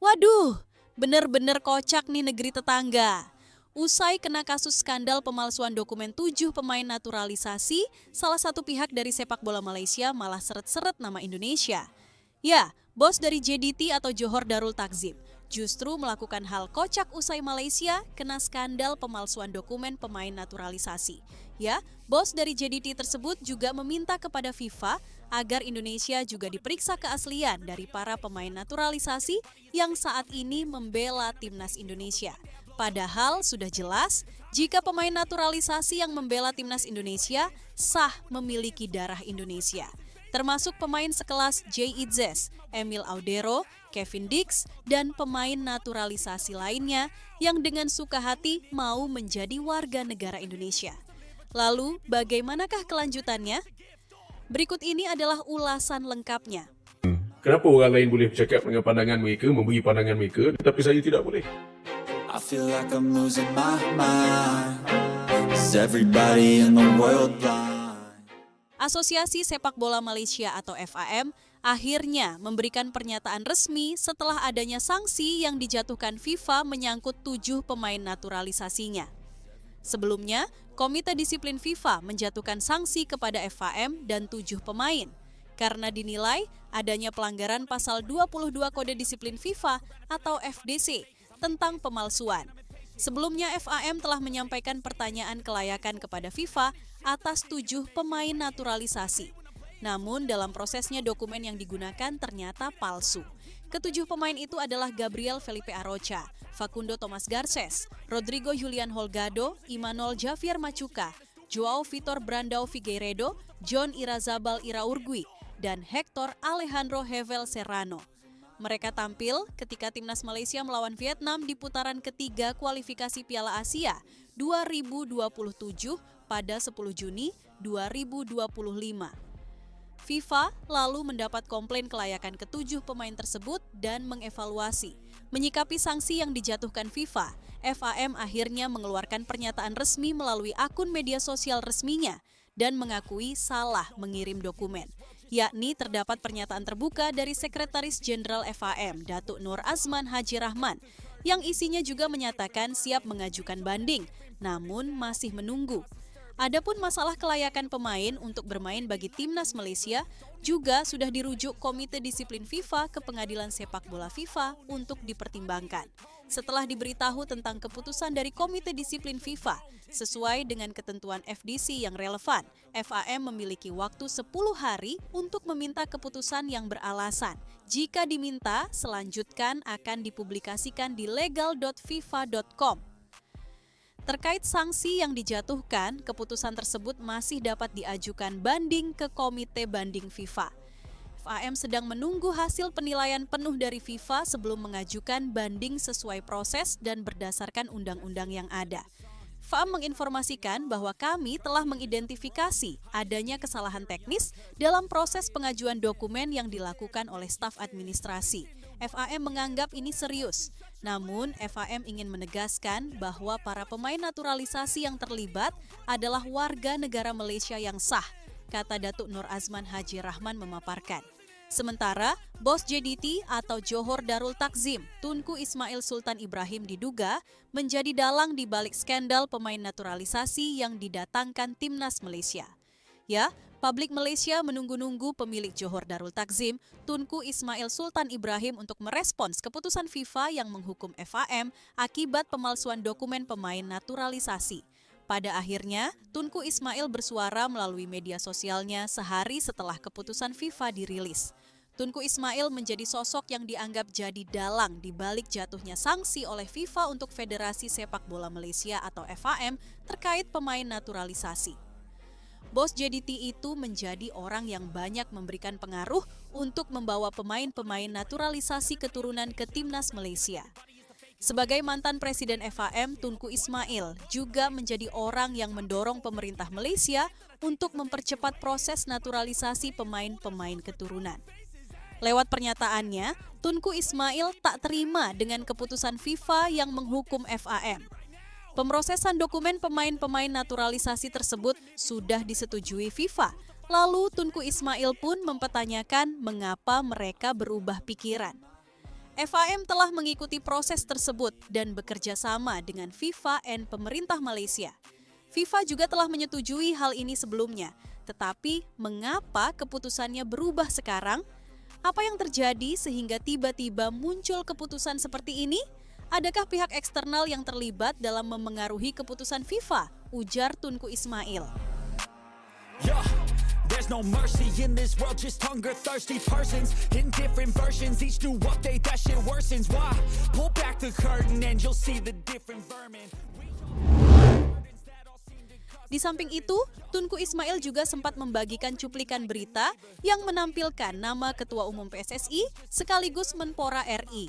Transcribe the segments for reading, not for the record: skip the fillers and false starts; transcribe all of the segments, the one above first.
Waduh, bener-bener kocak nih negeri tetangga. Usai kena kasus skandal pemalsuan dokumen 7 pemain naturalisasi, salah satu pihak dari sepak bola Malaysia malah seret-seret nama Indonesia. Ya, bos dari JDT atau Johor Darul Takzim justru melakukan hal kocak usai Malaysia kena skandal pemalsuan dokumen pemain naturalisasi. Ya, bos dari JDT tersebut juga meminta kepada FIFA agar Indonesia juga diperiksa keaslian dari para pemain naturalisasi yang saat ini membela timnas Indonesia. Padahal sudah jelas jika pemain naturalisasi yang membela timnas Indonesia sah memiliki darah Indonesia. Termasuk pemain sekelas Jay Itzes, Emil Audero, Kevin Dix, dan pemain naturalisasi lainnya yang dengan suka hati mau menjadi warga negara Indonesia. Lalu, bagaimanakah kelanjutannya? Berikut ini adalah ulasan lengkapnya. Kenapa orang lain boleh bercakap dengan pandangan mereka, memberi pandangan mereka, tetapi saya tidak boleh? I feel like I'm losing my mind. Is everybody in the world blind? Asosiasi Sepak Bola Malaysia atau FAM akhirnya memberikan pernyataan resmi setelah adanya sanksi yang dijatuhkan FIFA menyangkut 7 pemain naturalisasinya. Sebelumnya, Komite Disiplin FIFA menjatuhkan sanksi kepada FAM dan 7 pemain karena dinilai adanya pelanggaran pasal 22 Kode Disiplin FIFA atau FDC tentang pemalsuan. Sebelumnya FAM telah menyampaikan pertanyaan kelayakan kepada FIFA atas 7 pemain naturalisasi. Namun dalam prosesnya dokumen yang digunakan ternyata palsu. Ketujuh pemain itu adalah Gabriel Felipe Arocha, Facundo Thomas Garces, Rodrigo Julian Holgado, Imanol Javier Machuca, Joao Vitor Brandao Figueiredo, John Irazabal Iraurgui, dan Hector Alejandro Hevel Serrano. Mereka tampil ketika timnas Malaysia melawan Vietnam di putaran ketiga kualifikasi Piala Asia 2027 pada 10 Juni 2025. FIFA lalu mendapat komplain kelayakan ketujuh pemain tersebut dan mengevaluasi. Menyikapi sanksi yang dijatuhkan FIFA, FAM akhirnya mengeluarkan pernyataan resmi melalui akun media sosial resminya dan mengakui salah mengirim dokumen. Yakni terdapat pernyataan terbuka dari Sekretaris Jenderal FAM, Datuk Nur Azman Haji Rahman, yang isinya juga menyatakan siap mengajukan banding, namun masih menunggu. Adapun masalah kelayakan pemain untuk bermain bagi timnas Malaysia juga sudah dirujuk Komite Disiplin FIFA ke Pengadilan Sepak Bola FIFA untuk dipertimbangkan. Setelah diberitahu tentang keputusan dari Komite Disiplin FIFA, sesuai dengan ketentuan FDC yang relevan, FAM memiliki waktu 10 hari untuk meminta keputusan yang beralasan. Jika diminta, selanjutnya akan dipublikasikan di legal.fifa.com. Terkait sanksi yang dijatuhkan, keputusan tersebut masih dapat diajukan banding ke Komite Banding FIFA. FAM sedang menunggu hasil penilaian penuh dari FIFA sebelum mengajukan banding sesuai proses dan berdasarkan undang-undang yang ada. FAM menginformasikan bahwa kami telah mengidentifikasi adanya kesalahan teknis dalam proses pengajuan dokumen yang dilakukan oleh staf administrasi. FAM menganggap ini serius. Namun, FAM ingin menegaskan bahwa para pemain naturalisasi yang terlibat adalah warga negara Malaysia yang sah, kata Datuk Nur Azman Haji Rahman memaparkan. Sementara, bos JDT atau Johor Darul Takzim, Tunku Ismail Sultan Ibrahim diduga menjadi dalang di balik skandal pemain naturalisasi yang didatangkan timnas Malaysia. Ya, publik Malaysia menunggu-nunggu pemilik Johor Darul Takzim, Tunku Ismail Sultan Ibrahim untuk merespons keputusan FIFA yang menghukum FAM akibat pemalsuan dokumen pemain naturalisasi. Pada akhirnya, Tunku Ismail bersuara melalui media sosialnya sehari setelah keputusan FIFA dirilis. Tunku Ismail menjadi sosok yang dianggap jadi dalang di balik jatuhnya sanksi oleh FIFA untuk Federasi Sepak Bola Malaysia atau FAM terkait pemain naturalisasi. Bos JDT itu menjadi orang yang banyak memberikan pengaruh untuk membawa pemain-pemain naturalisasi keturunan ke timnas Malaysia. Sebagai mantan Presiden FAM, Tunku Ismail juga menjadi orang yang mendorong pemerintah Malaysia untuk mempercepat proses naturalisasi pemain-pemain keturunan. Lewat pernyataannya, Tunku Ismail tak terima dengan keputusan FIFA yang menghukum FAM. Pemrosesan dokumen pemain-pemain naturalisasi tersebut sudah disetujui FIFA. Lalu Tunku Ismail pun mempertanyakan mengapa mereka berubah pikiran. FAM telah mengikuti proses tersebut dan bekerja sama dengan FIFA dan pemerintah Malaysia. FIFA juga telah menyetujui hal ini sebelumnya, tetapi mengapa keputusannya berubah sekarang? Apa yang terjadi sehingga tiba-tiba muncul keputusan seperti ini? Adakah pihak eksternal yang terlibat dalam memengaruhi keputusan FIFA? Ujar Tunku Ismail. Yeah, there's no mercy in this world, just hunger-thirsty persons in different versions, each new update that shit worsens. Why? Pull back the curtain and you'll see the different vermin. Di samping itu, Tunku Ismail juga sempat membagikan cuplikan berita yang menampilkan nama Ketua Umum PSSI sekaligus Menpora RI,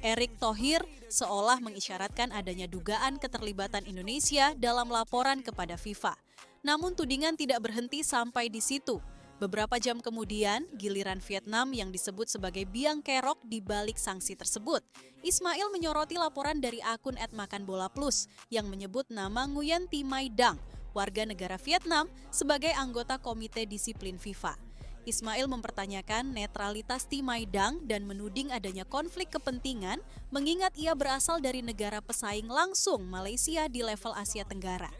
Erick Thohir, seolah mengisyaratkan adanya dugaan keterlibatan Indonesia dalam laporan kepada FIFA. Namun tudingan tidak berhenti sampai di situ. Beberapa jam kemudian, giliran Vietnam yang disebut sebagai biang kerok di balik sanksi tersebut. Ismail menyoroti laporan dari akun @makanbolaplus yang menyebut nama Nguyen Thi Mai Dang, warga negara Vietnam, sebagai anggota Komite Disiplin FIFA. Ismail mempertanyakan netralitas Thi Mai Dang dan menuding adanya konflik kepentingan mengingat ia berasal dari negara pesaing langsung Malaysia di level Asia Tenggara.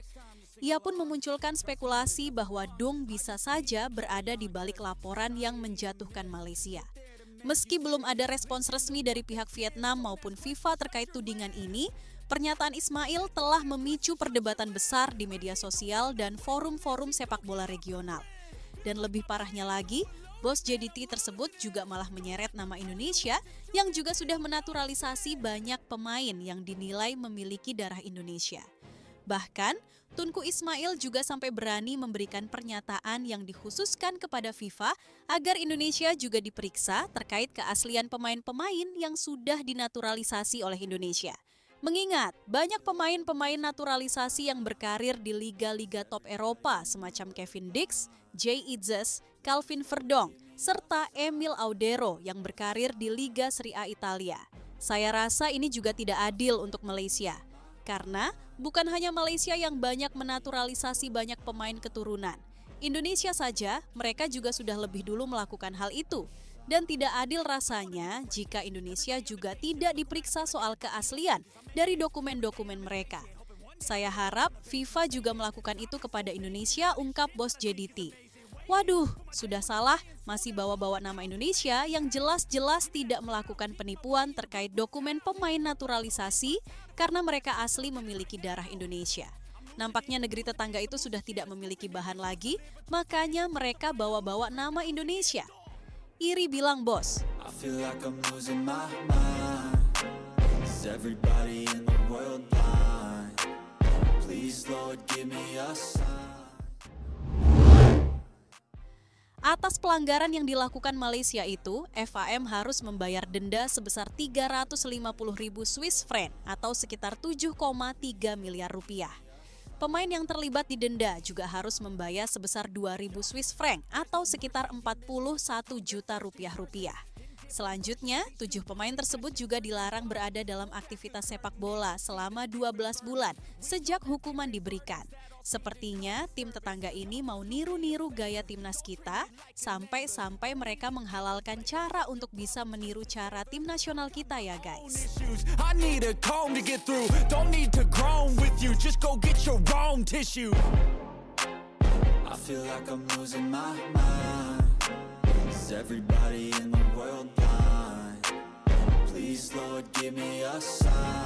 Ia pun memunculkan spekulasi bahwa Dung bisa saja berada di balik laporan yang menjatuhkan Malaysia. Meski belum ada respons resmi dari pihak Vietnam maupun FIFA terkait tudingan ini, pernyataan Ismail telah memicu perdebatan besar di media sosial dan forum-forum sepak bola regional. Dan lebih parahnya lagi, bos JDT tersebut juga malah menyeret nama Indonesia yang juga sudah menaturalisasi banyak pemain yang dinilai memiliki darah Indonesia. Bahkan, Tunku Ismail juga sampai berani memberikan pernyataan yang dikhususkan kepada FIFA agar Indonesia juga diperiksa terkait keaslian pemain-pemain yang sudah dinaturalisasi oleh Indonesia. Mengingat banyak pemain-pemain naturalisasi yang berkarir di liga-liga top Eropa semacam Kevin Dix, Jay Itzes, Calvin Verdong, serta Emil Audero yang berkarir di Liga Serie A Italia. Saya rasa ini juga tidak adil untuk Malaysia. Karena bukan hanya Malaysia yang banyak menaturalisasi banyak pemain keturunan. Indonesia saja, mereka juga sudah lebih dulu melakukan hal itu. Dan tidak adil rasanya jika Indonesia juga tidak diperiksa soal keaslian dari dokumen-dokumen mereka. Saya harap FIFA juga melakukan itu kepada Indonesia, ungkap bos JDT. Waduh, sudah salah masih bawa-bawa nama Indonesia yang jelas-jelas tidak melakukan penipuan terkait dokumen pemain naturalisasi karena mereka asli memiliki darah Indonesia. Nampaknya negeri tetangga itu sudah tidak memiliki bahan lagi, makanya mereka bawa-bawa nama Indonesia. Iri bilang bos. I feel like I'm losing my mind. Is everybody in the world blind? Please Lord give me a sign. Atas pelanggaran yang dilakukan Malaysia itu, FAM harus membayar denda sebesar 350.000 Swiss franc atau sekitar 7,3 miliar rupiah. Pemain yang terlibat didenda juga harus membayar sebesar 2.000 Swiss franc atau sekitar 41 juta rupiah. Selanjutnya, 7 pemain tersebut juga dilarang berada dalam aktivitas sepak bola selama 12 bulan sejak hukuman diberikan. Sepertinya tim tetangga ini mau niru-niru gaya timnas kita sampai mereka menghalalkan cara untuk bisa meniru cara tim nasional kita ya guys. I need a comb to get through. Don't need to groan with you. Just go get your own tissue. I feel like I'm losing my mind. Is everybody in the world blind? Please Lord give me a sign.